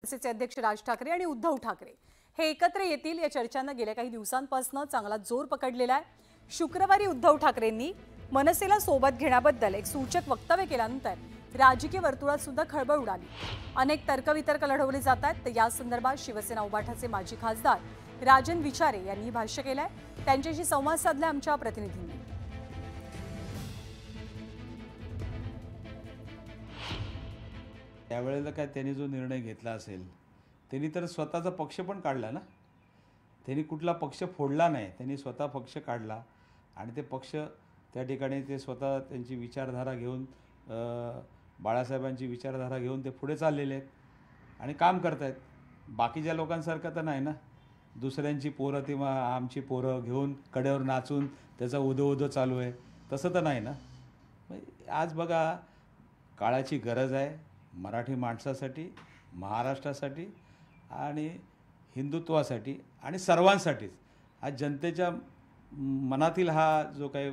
शिवसेनेचे अध्यक्ष राज ठाकरे आणि उद्धव ठाकरे हे एकत्र येतील या चर्चांना गेल्या काही दिवसांपासून चांगला जोर पकडलेला आहे। शुक्रवारी उद्धव ठाकरेंनी मनसेला सोबत घेण्याबद्दल एक सूचक वक्तव्य केल्यानंतर राजकीय वर्तुळात सुद्धा खळबळ उडाली। अनेक तर्कवितर्क लढवले जात आहेत। तर या संदर्भात शिवसेना उभाठाचे माजी खासदार राजन विचारे यांनी भाष्य केलंय। त्यांच्याशी संवाद साधला आमच्या प्रतिनिधींनी। त्यावेळेला काय त्यांनी जो निर्णय घेतला असेल त्यांनी तर स्वतःचा पक्ष पण काढला ना। त्यांनी कुठला पक्ष फोडला नाही, त्यांनी स्वतः पक्ष काढला आणि ते पक्ष त्या ठिकाणी ते स्वतः त्यांची विचारधारा घेऊन बाळासाहेबांची विचारधारा घेऊन ते पुढे चाललेले आहेत आणि काम करत आहेत। बाकीच्या लोकांसारखं तर नाही ना, दुसऱ्यांची पोरं किंवा आमची पोरं घेऊन कड्यावर नाचून त्याचा उदो उदो चालू आहे तसं तर नाही ना। आज बघा, काळाची गरज आहे मराठी माणसासाठी, महाराष्ट्रासाठी आणि हिंदुत्वासाठी आणि सर्वांसाठीच। आज जनतेच्या मनातील हा जो काही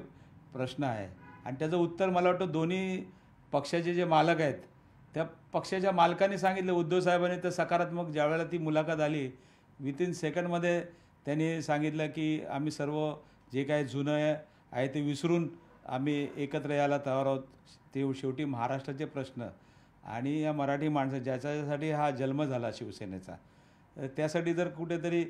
प्रश्न आहे आणि त्याचं उत्तर मला वाटतं दोन्ही पक्षाचे जे मालक आहेत त्या पक्षाच्या मालकांनी सांगितलं। उद्धव साहेबांनी तर सकारात्मक ज्यावेळेला ती मुलाखत आली विथिन सेकंडमध्ये त्यांनी सांगितलं की आम्ही सर्व जे काही जुनं आहे ते विसरून आम्ही एकत्र यायला तयार आहोत। ते शेवटी महाराष्ट्राचे प्रश्न आणि या मराठी माणसं ज्याच्यासाठी हा जन्म झाला शिवसेनेचा, त्यासाठी जर कुठेतरी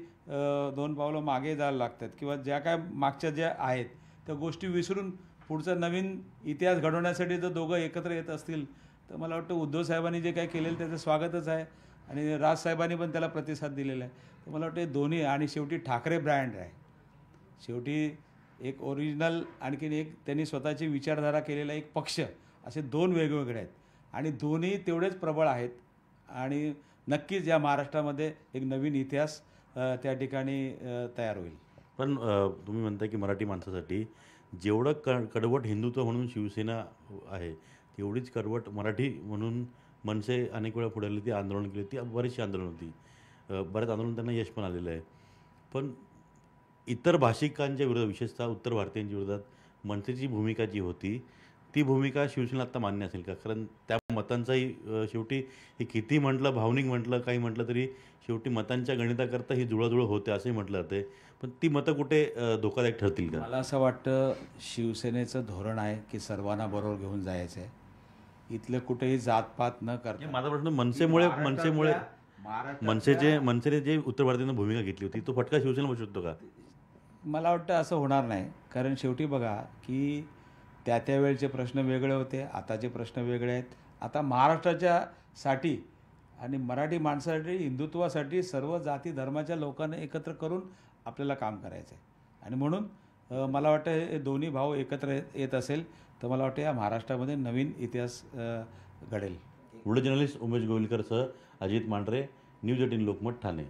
दोन पावलं मागे जायला लागतात किंवा ज्या काय मागच्या ज्या आहेत त्या गोष्टी विसरून पुढचा नवीन इतिहास घडवण्यासाठी जर दोघं एकत्र येत असतील तर मला वाटतं उद्धव साहेबांनी जे काही केलेलं त्याचं स्वागतच आहे आणि राजसाहेबांनी पण त्याला प्रतिसाद दिलेला आहे। तर मला वाटतं दोन्ही आणि शेवटी ठाकरे ब्रँड आहे, शेवटी एक ओरिजिनल आणखीन एक त्यांनी स्वतःची विचारधारा केलेला एक पक्ष, असे दोन वेगवेगळे आहेत आणि दोन्ही तेवढेच प्रबळ आहेत आणि नक्कीच या महाराष्ट्रामध्ये एक नवीन इतिहास त्या ठिकाणी तयार होईल। पण तुम्ही म्हणता की मराठी माणसासाठी जेवढं कडवट हिंदुत्व म्हणून शिवसेना आहे तेवढीच कडवट मराठी म्हणून मनसे अनेक वेळा पुढे आली, ती आंदोलन केली, ती बरीचशी आंदोलन होती, बरेच आंदोलन त्यांना यश पण आलेलं आहे। पण इतर भाषिकांच्या विरोधात, विशेषतः उत्तर भारतीयांच्या विरोधात मनसेची भूमिका जी होती ती भूमिका शिवसेना आत्ता मान्य असेल का? कारण त्या मतांचाही शेवटी हे किती म्हटलं, भावनिक म्हटलं, काही म्हटलं तरी शेवटी मतांच्या गणिताकरता ही जुळाजुळ होते असंही म्हटलं जाते। पण ती मतं कुठे धोकादायक ठरतील का? मला असं वाटतं शिवसेनेचं धोरण आहे की सर्वांना बरोबर घेऊन जायचं आहे, इथलं कुठेही जातपात न करता। माझा प्रश्न मनसेने जे उत्तर भारतीयांना भूमिका घेतली होती तो फटका शिवसेना बसू शकतो का? मला वाटतं असं होणार नाही, कारण शेवटी बघा की त्या वेळचे प्रश्न वेगळे होते, आताचे प्रश्न वेगळे आहेत। आता महाराष्ट्राच्या साठी आणि मराठी माणसासाठी, हिंदुत्वासाठी सर्व जाती धर्माच्या लोकांना एकत्र करून आपल्याला काम करायचं आहे आणि म्हणून मला वाटतं हे दोन्ही भाव एकत्र येत असेल तर मला वाटतं या महाराष्ट्रामध्ये नवीन इतिहास घडेल। व्हिडिओ जर्नलिस्ट उमेश गोविलकरसह अजित मांढरे, न्यूज 18 लोकमत, ठाणे।